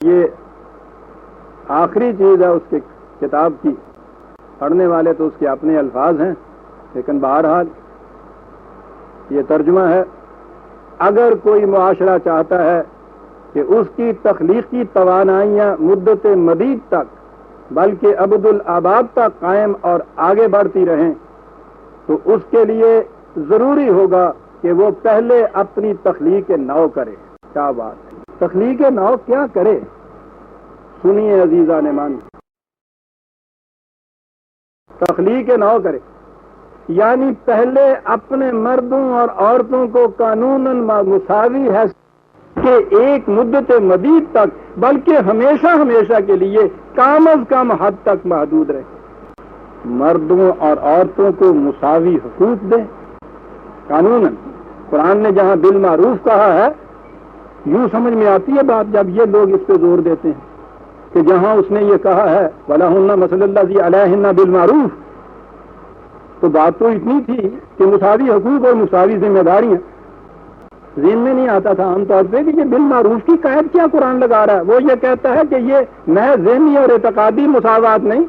یہ آخری چیز ہے اس کے کتاب کی. پڑھنے والے تو اس کے اپنے الفاظ ہیں، لیکن بہرحال یہ ترجمہ ہے. اگر کوئی معاشرہ چاہتا ہے کہ اس کی تخلیقی توانائیاں مدت مدید تک بلکہ ابد الآباد تک قائم اور آگے بڑھتی رہیں، تو اس کے لیے ضروری ہوگا کہ وہ پہلے اپنی تخلیق نو کرے. کیا بات ہے! تخلیق نو کیا کرے؟ سنیے عزیزان مان، تخلیق نو کرے یعنی پہلے اپنے مردوں اور عورتوں کو قانوناً مساوی ہے کہ ایک مدت مدید تک بلکہ ہمیشہ ہمیشہ کے لیے کم از کم حد تک محدود رہے. مردوں اور عورتوں کو مساوی حقوق دیں قانوناً. قرآن نے جہاں بالمعروف کہا ہے، یوں سمجھ میں آتی ہے بات جب یہ لوگ اس پہ زور دیتے ہیں کہ جہاں اس نے یہ کہا ہے وَلَهُنَّ مَثَلُ الَّذِي عَلَيْهِنَّ بِالْمَعْرُوفِ، تو بات تو اتنی تھی کہ مساوی حقوق اور مساوی ذمہ داریاں. ذہن میں نہیں آتا تھا عام طور پہ کہ یہ بالمعروف کی قید کیا قرآن لگا رہا ہے. وہ یہ کہتا ہے کہ یہ محض ذہنی اور اعتقادی مساوات نہیں،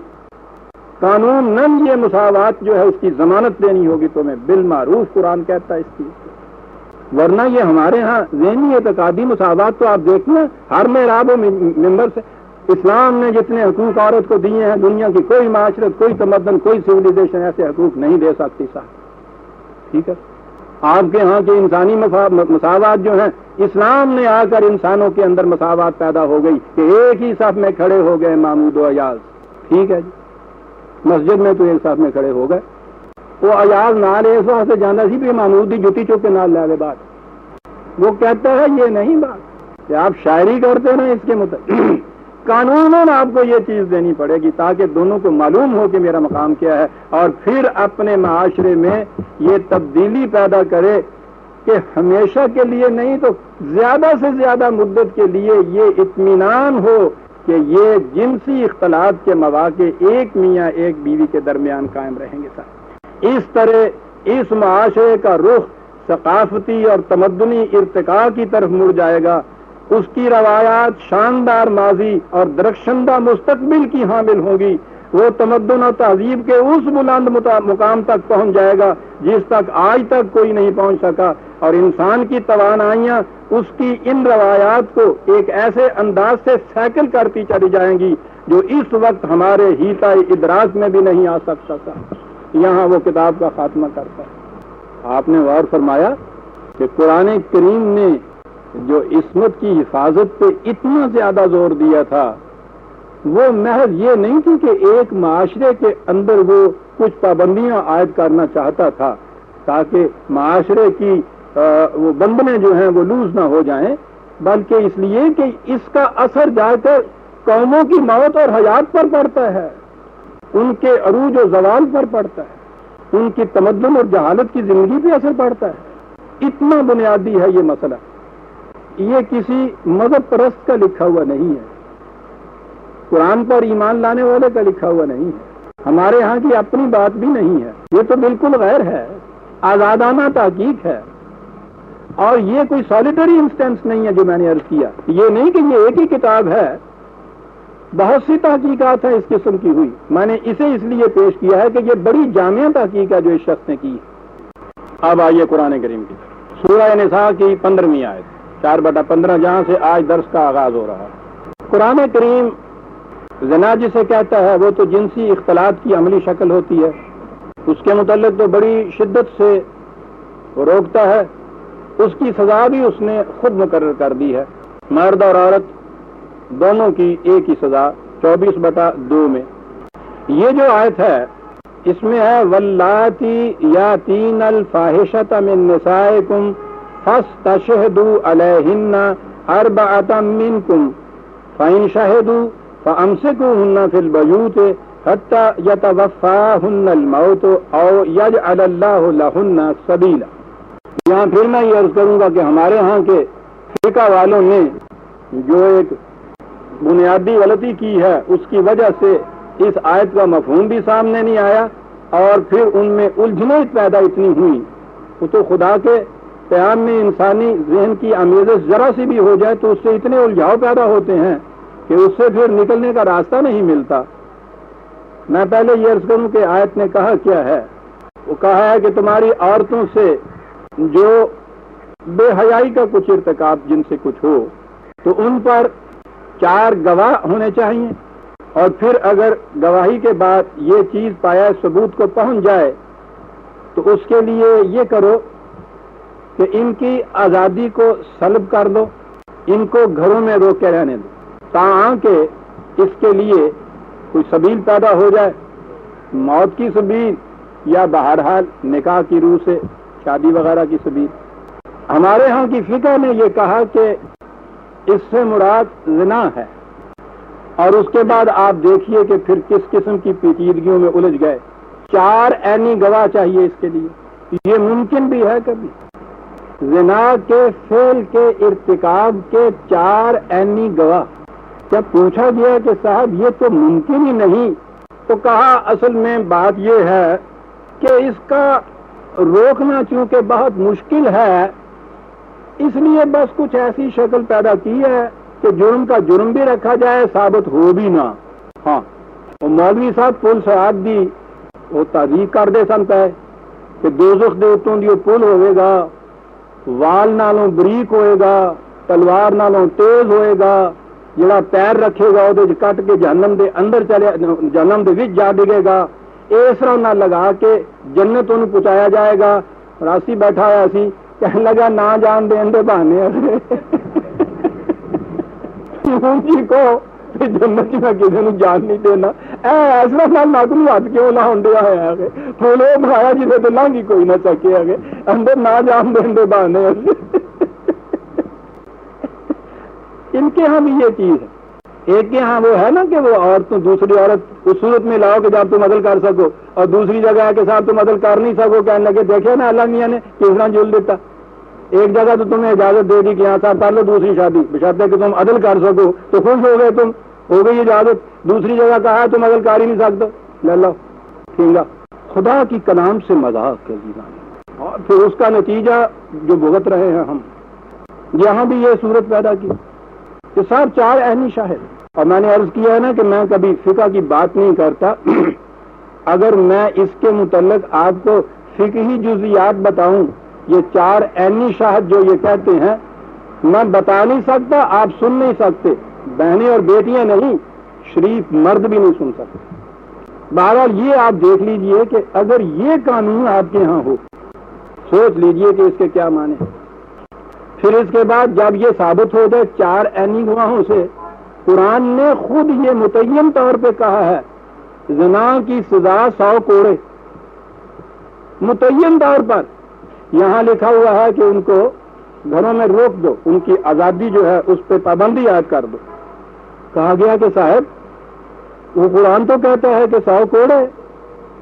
قانوناً یہ مساوات جو ہے اس کی ضمانت دینی ہوگی تمہیں. بالمعروف قرآن کہتا ہے اس کی، ورنہ یہ ہمارے ہاں ذہنی اعتقادی مساوات تو آپ دیکھیں ہر محراب و ممبر سے. اسلام نے جتنے حقوق عورت کو دیے ہیں دنیا کی کوئی معاشرت، کوئی تمدن، کوئی سویلائزیشن ایسے حقوق نہیں دے سکتی صاحب. ٹھیک ہے، آپ کے ہاں کے انسانی مساوات جو ہیں، اسلام نے آ کر انسانوں کے اندر مساوات پیدا ہو گئی کہ ایک ہی صف میں کھڑے ہو گئے محمود و ایاز. ٹھیک ہے جی، مسجد میں تو ایک صف میں کھڑے ہو گئے. وہ ایاز نال اس واسطے جانا سی بھی محمود دی جتی چوک کے نال لے گئے. بات وہ کہتا ہے یہ نہیں بات کہ آپ شاعری کرتے نا، اس کے مطابق قانوناً آپ کو یہ چیز دینی پڑے گی تاکہ دونوں کو معلوم ہو کہ میرا مقام کیا ہے، اور پھر اپنے معاشرے میں یہ تبدیلی پیدا کرے کہ ہمیشہ کے لیے نہیں تو زیادہ سے زیادہ مدت کے لیے یہ اطمینان ہو کہ یہ جنسی اختلاط کے مواقع ایک میاں ایک بیوی کے درمیان قائم رہیں گے. اس طرح اس معاشرے کا رخ ثقافتی اور تمدنی ارتقاء کی طرف مڑ جائے گا. اس کی روایات شاندار ماضی اور درخشندہ مستقبل کی حامل ہوں گی. وہ تمدن اور تہذیب کے اس بلند مقام تک پہنچ جائے گا جس تک آج تک کوئی نہیں پہنچ سکا، اور انسان کی توانائیاں اس کی ان روایات کو ایک ایسے انداز سے سیکل کرتی چلی جائیں گی جو اس وقت ہمارے ہیتا ادراک میں بھی نہیں آ سکتا تھا. یہاں وہ کتاب کا خاتمہ کرتا ہے. آپ نے غور فرمایا کہ قرآن کریم نے جو عصمت کی حفاظت پہ اتنا زیادہ زور دیا تھا، وہ محض یہ نہیں تھی کہ ایک معاشرے کے اندر وہ کچھ پابندیاں عائد کرنا چاہتا تھا تاکہ معاشرے کی وہ بندنے جو ہیں وہ لوز نہ ہو جائیں، بلکہ اس لیے کہ اس کا اثر جا کر قوموں کی موت اور حیات پر پڑتا ہے، ان کے عروج و زوال پر پڑتا ہے، ان کی تمدن اور جہالت کی زندگی پہ اثر پڑتا ہے. اتنا بنیادی ہے یہ مسئلہ. یہ کسی مذہب پرست کا لکھا ہوا نہیں ہے، قرآن پر ایمان لانے والے کا لکھا ہوا نہیں ہے، ہمارے ہاں کی اپنی بات بھی نہیں ہے. یہ تو بالکل غیر ہے، آزادانہ تحقیق ہے. اور یہ کوئی سالیٹری انسٹنس نہیں ہے جو میں نے عرض کیا. یہ نہیں کہ یہ ایک ہی کتاب ہے، بہت سی تحقیقات ہیں اس قسم کی ہوئی. میں نے اسے اس لیے پیش کیا ہے کہ یہ بڑی جامع تحقیق ہے جو اس شخص نے کی. اب آئیے قرآن کریم کی سورہ نساء کی 15ویں آیت 4/15 جہاں سے آج درس کا آغاز ہو رہا ہے. قرآن کریم زنا جسے کہتا ہے وہ تو جنسی اختلاط کی عملی شکل ہوتی ہے، اس کے متعلق تو بڑی شدت سے وہ روکتا ہے. اس کی سزا بھی اس نے خود مقرر کر دی ہے. مرد اور عورت دونوں کی ایک ہی سزا 24/2 میں. یہ جو آیت ہے اس میں ہے واللاتی یاتین الفاحشۃ من نسائکم فاستشہدوا علیہن 4 منکم فإن شہدوا فأمسکوہن فی البیوت حتی یتوفاہن الموت او یجعل اللہ لہن سبیلا. یہاں پھر میں یہ عرض کروں گا کہ ہمارے ہاں کے فقہ والوں نے جو ایک بنیادی غلطی کی ہے اس کی وجہ سے اس آیت کا مفہوم بھی سامنے نہیں آیا، اور پھر ان میں الجھنیں پیدا اتنی ہوئی. وہ تو خدا کے قیام میں انسانی ذہن کی آمیزش ذرا سی بھی ہو جائے تو اس سے اتنے الجھاؤ پیدا ہوتے ہیں کہ اس سے پھر نکلنے کا راستہ نہیں ملتا. میں پہلے یہ عرض کروں کہ آیت نے کہا کیا ہے. وہ کہا ہے کہ تمہاری عورتوں سے جو بے حیائی کا کچھ ارتکاب جن سے کچھ ہو تو ان پر 4 گواہ ہونے چاہیے، اور پھر اگر گواہی کے بعد یہ چیز پایا ثبوت کو پہنچ جائے تو اس کے لیے یہ کرو کہ ان کی آزادی کو سلب کر دو، ان کو گھروں میں روک کے رہنے دو تاکہ اس کے لیے کوئی سبیل پیدا ہو جائے، موت کی سبیل یا بہرحال نکاح کی روح سے شادی وغیرہ کی سبیل. ہمارے ہاں کی فقہ نے یہ کہا کہ اس سے مراد زنا ہے، اور اس کے بعد آپ دیکھیے کہ پھر کس قسم کی پیچیدگیوں میں الجھ گئے. 4 عینی گواہ چاہیے اس کے لیے. یہ ممکن بھی ہے کبھی زنا کے فعل کے ارتکاب کے 4 عینی گواہ؟ جب پوچھا گیا کہ صاحب یہ تو ممکن ہی نہیں، تو کہا اصل میں بات یہ ہے کہ اس کا روکنا چونکہ بہت مشکل ہے، اس لیے بس کچھ ایسی شکل پیدا کی ہے کہ جرم کا جرم بھی رکھا جائے، ثابت ہو بھی نہ. ہاں وہ مولوی صاحب پل سرات دی وہ تحریک کر دے سنتا ہے کہ دوزخ دے اتوں دی پل ہوئے گا، وال نالوں بریک ہوئے گا، تلوار نالوں تیز ہوئے گا، جڑا پیر رکھے گا وہ کٹ کے جہنم دے اندر چلے، جہنم دے وچ جا ڈگے گا. اس طرح نہ لگا کے جنت انہوں پہنچایا جائے گا. راسی بیٹھا ہوا سی کہنے لگا نہ جان دین دے بہانے جی کو جنت میں کسی نے جان نہیں دینا. ایسا نہ نک نو ہاتھ کیوں نہ ہونڈیا ہوا ہے پھول وہ بنایا جسے تو لانگی کوئی نہ سکے ہے اندر نہ جان دین دے بہانے. ان کے ہاں بھی یہ چیز ہے. ایک کے ہاں وہ ہے نا کہ وہ عورت دوسری عورت اس صورت میں لاؤ کہ جب تم عدل کر سکو، اور دوسری جگہ ہے کہ صاحب تم عدل کر نہیں سکو، کہنے لگے دیکھے نا اللہ میاں نے کس طرح جل دیتا. ایک جگہ تو تمہیں اجازت دے دی کہ یہاں صاحب کر لو دوسری شادی بشرطے کہ تم عدل کر سکو، تو خوش ہو گئے، تم ہو گئی اجازت. دوسری جگہ کہا تم عدل کر ہی نہیں سکتے، لے لو ٹھیک ہے. خدا کی کلام سے مذاق ہے اور پھر اس کا نتیجہ جو بھگت رہے ہیں ہم. یہاں بھی یہ صورت پیدا کی کہ صاحب 4 عینی شاہد. اور میں نے عرض کیا ہے نا کہ میں کبھی فقہ کی بات نہیں کرتا. اگر میں اس کے متعلق آپ کو فقہی جزیات بتاؤں، یہ 4 عینی شاہد جو یہ کہتے ہیں، میں بتا نہیں سکتا، آپ سن نہیں سکتے، بہنیں اور بیٹیاں نہیں، شریف مرد بھی نہیں سن سکتے. بہرحال یہ آپ دیکھ لیجئے کہ اگر یہ قانون آپ کے ہاں ہو، سوچ لیجئے کہ اس کے کیا معنی. پھر اس کے بعد جب یہ ثابت ہو جائے 4 عینی گواہوں سے، قرآن نے خود یہ متعین طور پہ کہا ہے زنا کی سزا 100 کوڑے، متعین طور پر. یہاں لکھا ہوا ہے کہ ان کو گھروں میں روک دو، ان کی آزادی جو ہے اس پہ پابندی عائد کر دو. کہا گیا کہ صاحب وہ قرآن تو کہتا ہے کہ 100 کوڑے،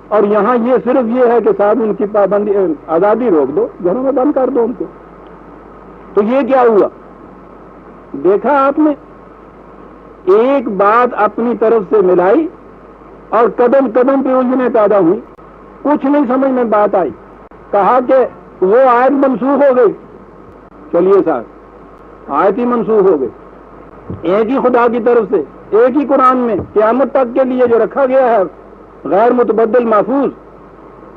اور یہاں یہ صرف یہ ہے کہ صاحب ان کی پابندی آزادی روک دو، گھروں میں بند کر دو ان کو. تو یہ کیا ہوا؟ دیکھا آپ نے، ایک بات اپنی طرف سے ملائی اور قدم قدم پہ الجھنیں پیدا ہوئی، کچھ نہیں سمجھ میں بات آئی. کہا کہ وہ آیت منسوخ ہو گئی. چلیے صاحب آیت ہی منسوخ ہو گئی، ایک ہی خدا کی طرف سے ایک ہی قرآن میں قیامت تک کے لیے جو رکھا گیا ہے غیر متبدل محفوظ،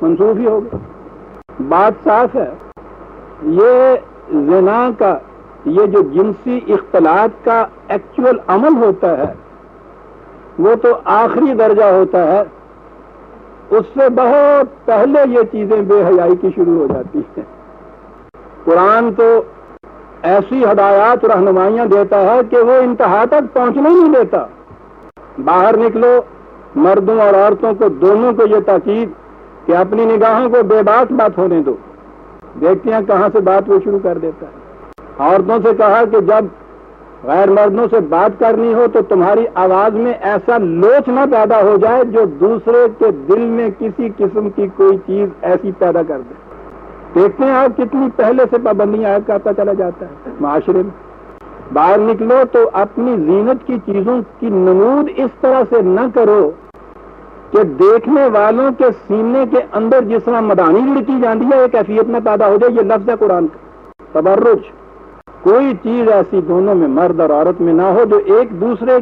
منسوخ ہی ہو گئی. بات صاف ہے. یہ زنا کا یہ جو جنسی اختلاط کا ایکچول عمل ہوتا ہے وہ تو آخری درجہ ہوتا ہے، اس سے بہت پہلے یہ چیزیں بے حیائی کی شروع ہو جاتی ہیں. قرآن تو ایسی ہدایات رہنمائیاں دیتا ہے کہ وہ انتہا تک پہنچنے ہی نہیں دیتا. باہر نکلو، مردوں اور عورتوں کو دونوں کو یہ تاکید کہ اپنی نگاہوں کو بے باک بات ہونے دو. دیکھتے ہیں کہاں سے بات وہ شروع کر دیتا ہے. عورتوں سے کہا کہ جب غیر مردوں سے بات کرنی ہو تو تمہاری آواز میں ایسا لوچ نہ پیدا ہو جائے جو دوسرے کے دل میں کسی قسم کی کوئی چیز ایسی پیدا کر دے. دیکھتے ہیں آپ کتنی پہلے سے پابندیاں عائد کرتا چلا جاتا ہے معاشرے میں. باہر نکلو تو اپنی زینت کی چیزوں کی نمود اس طرح سے نہ کرو کہ دیکھنے والوں کے سینے کے اندر جس طرح مدانی لڑکی جاتی ہے ایک کیفیت میں پیدا ہو جائے. یہ لفظ ہے قرآن کا، تبرج. کوئی چیز ایسی دونوں میں مرد اور عورت میں نہ ہو جو ایک دوسرے